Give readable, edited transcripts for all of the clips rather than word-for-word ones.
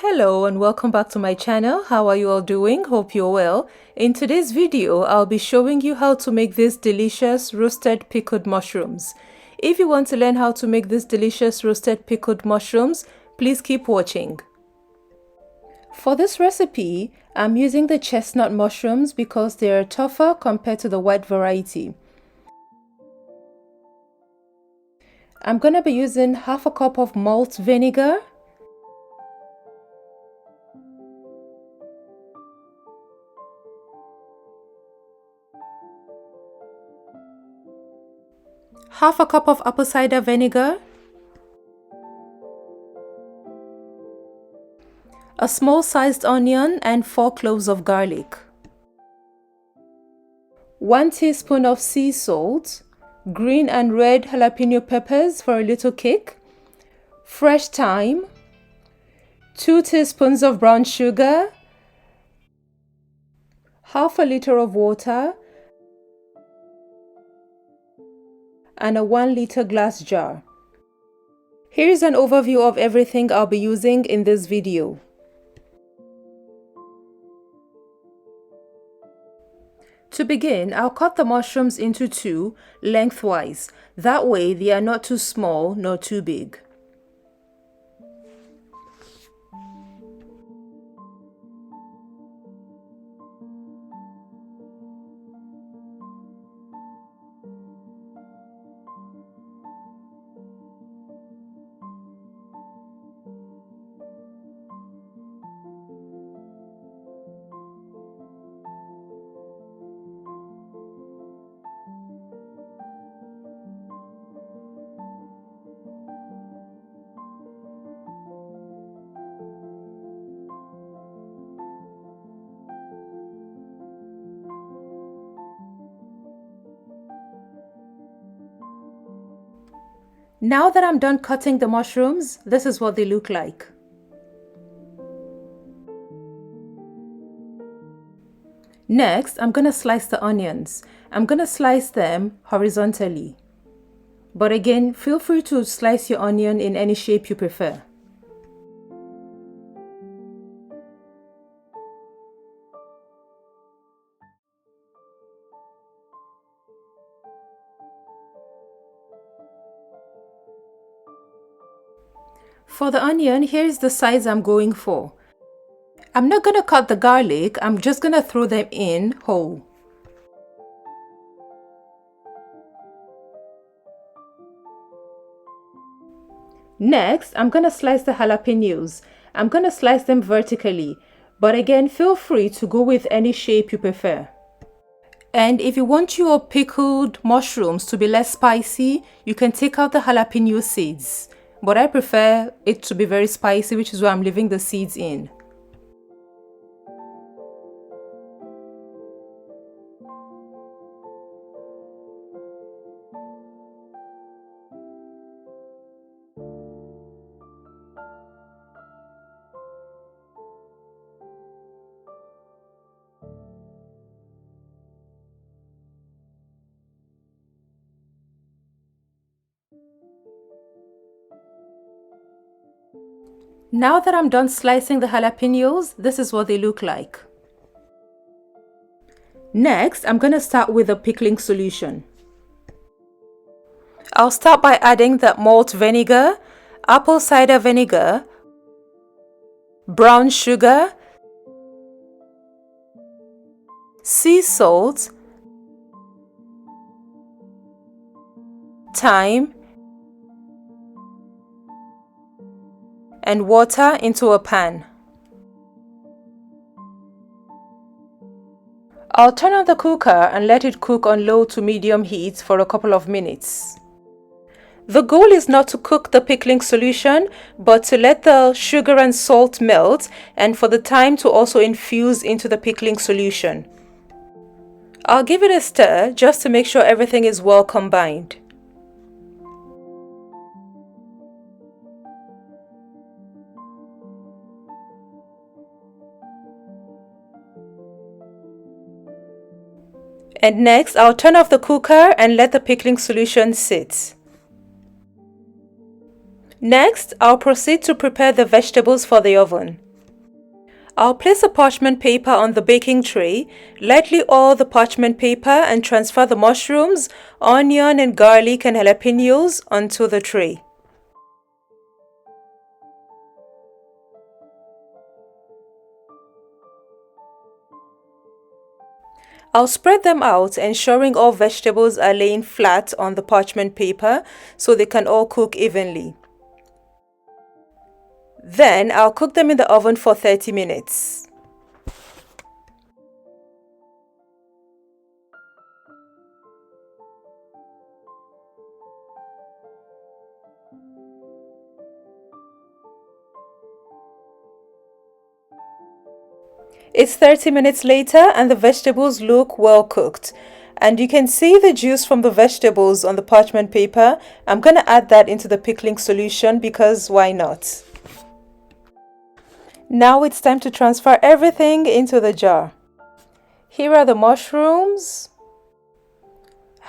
Hello and welcome back to my channel. How are you all doing? Hope you're well. In today's video, I'll be showing you how to make these delicious roasted pickled mushrooms. If you want to learn how to make these delicious roasted pickled mushrooms, please keep watching. For this recipe, I'm using the chestnut mushrooms because they are tougher compared to the white variety. I'm going to be using half a cup of malt vinegar, half a cup of apple cider vinegar, a small sized onion and 4 cloves of garlic, 1 teaspoon of sea salt, green and red jalapeno peppers for a little kick, fresh thyme, 2 teaspoons of brown sugar, half a liter of water, and a 1 liter glass jar. Here's an overview of everything I'll be using in this video. To begin, I'll cut the mushrooms into 2 lengthwise. That way they are not too small nor too big. Now that I'm done cutting the mushrooms, this is what they look like. Next, I'm going to slice the onions. I'm going to slice them horizontally. But again, feel free to slice your onion in any shape you prefer. For the onion, here's the size I'm going for. I'm not going to cut the garlic, I'm just going to throw them in whole. Next, I'm going to slice the jalapenos. I'm going to slice them vertically, but again, feel free to go with any shape you prefer. And if you want your pickled mushrooms to be less spicy, you can take out the jalapeno seeds. But I prefer it to be very spicy, which is why I'm leaving the seeds in. Now that I'm done slicing the jalapenos, this is what they look like. Next, I'm going to start with the pickling solution. I'll start by adding the malt vinegar, apple cider vinegar, brown sugar, sea salt, thyme, and water into a pan. I'll turn on the cooker and let it cook on low to medium heat for a couple of minutes. The goal is not to cook the pickling solution, but to let the sugar and salt melt and for the thyme to also infuse into the pickling solution. I'll give it a stir just to make sure everything is well combined. And next, I'll turn off the cooker and let the pickling solution sit. Next, I'll proceed to prepare the vegetables for the oven. I'll place a parchment paper on the baking tray, lightly oil the parchment paper and transfer the mushrooms, onion and garlic and jalapenos onto the tray. I'll spread them out, ensuring all vegetables are laying flat on the parchment paper so they can all cook evenly. Then I'll cook them in the oven for 30 minutes. It's 30 minutes later and the vegetables look well cooked. And you can see the juice from the vegetables on the parchment paper. I'm going to add that into the pickling solution because why not? Now it's time to transfer everything into the jar. Here are the mushrooms,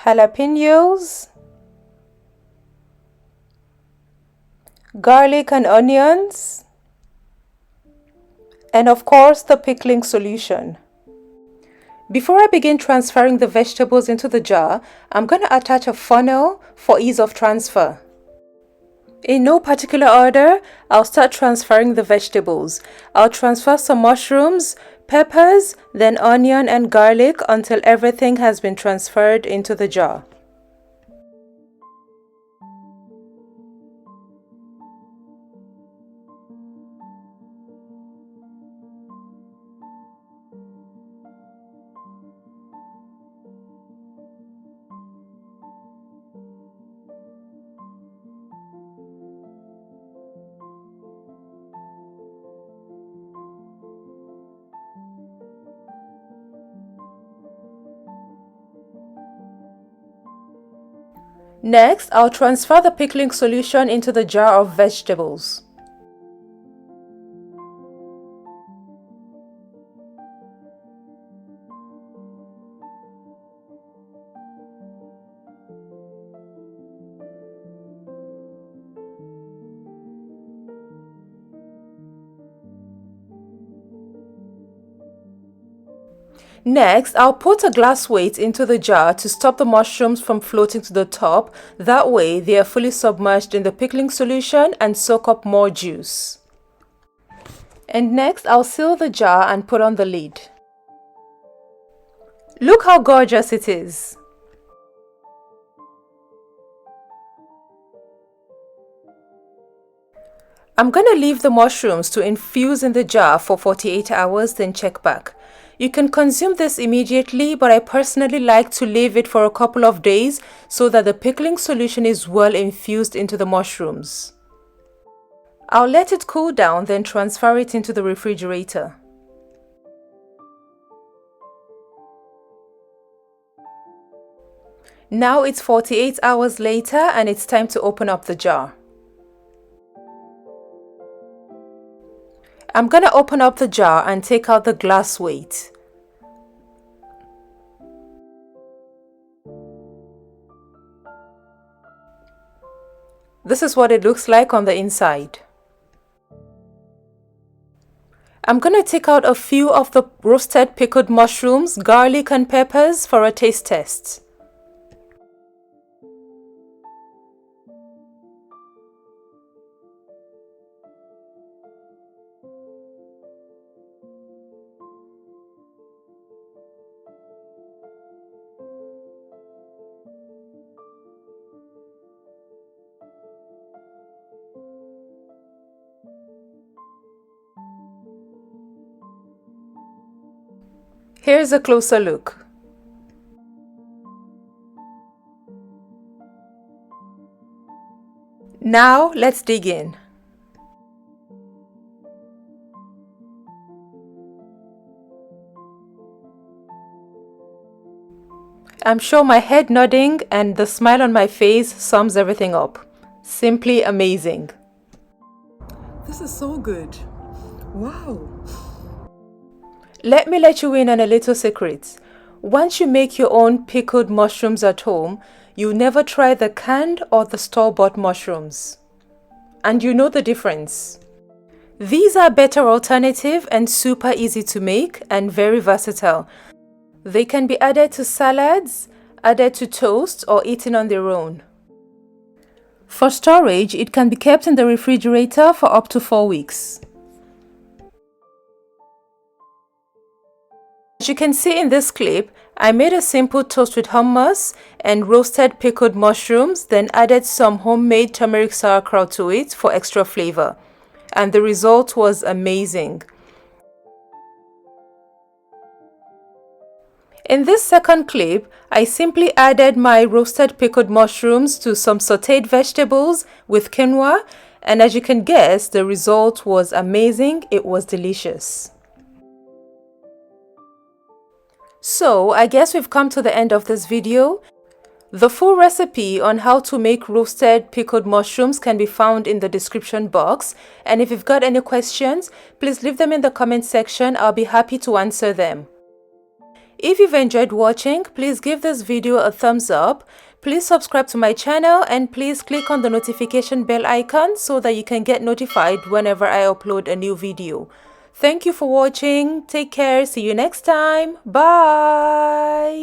jalapenos, garlic and onions, and of course the pickling solution. Before I begin transferring the vegetables into the jar, I'm going to attach a funnel for ease of transfer. In no particular order, I'll start transferring the vegetables. I'll transfer some mushrooms, peppers, then onion and garlic until everything has been transferred into the jar. Next, I'll transfer the pickling solution into the jar of vegetables. Next, I'll put a glass weight into the jar to stop the mushrooms from floating to the top. That way, they are fully submerged in the pickling solution and soak up more juice. And next, I'll seal the jar and put on the lid. Look how gorgeous it is! I'm gonna leave the mushrooms to infuse in the jar for 48 hours, then check back. You can consume this immediately, but I personally like to leave it for a couple of days so that the pickling solution is well infused into the mushrooms. I'll let it cool down, then transfer it into the refrigerator. Now it's 48 hours later and it's time to open up the jar. I'm gonna open up the jar and take out the glass weight. This is what it looks like on the inside. I'm gonna take out a few of the roasted pickled mushrooms, garlic and peppers for a taste test. Here's a closer look. Now let's dig in. I'm sure my head nodding and the smile on my face sums everything up. Simply amazing. This is so good. Wow. Let me let you in on a little secret. Once you make your own pickled mushrooms at home, you never try the canned or the store-bought mushrooms. And you know the difference. These are better alternative and super easy to make and very versatile. They can be added to salads, added to toast, or eaten on their own. For storage, it can be kept in the refrigerator for up to 4 weeks. As you can see in this clip, I made a simple toast with hummus and roasted pickled mushrooms, then added some homemade turmeric sauerkraut to it for extra flavor. And the result was amazing. In this second clip, I simply added my roasted pickled mushrooms to some sauteed vegetables with quinoa, and as you can guess, the result was amazing. It was delicious. So, I guess we've come to the end of this video. The full recipe on how to make roasted pickled mushrooms can be found in the description box, and if you've got any questions, please leave them in the comment section. I'll be happy to answer them. If you've enjoyed watching, please give this video a thumbs up, please subscribe to my channel, and please click on the notification bell icon so that you can get notified whenever I upload a new video. Thank you for watching. Take care. See you next time. Bye.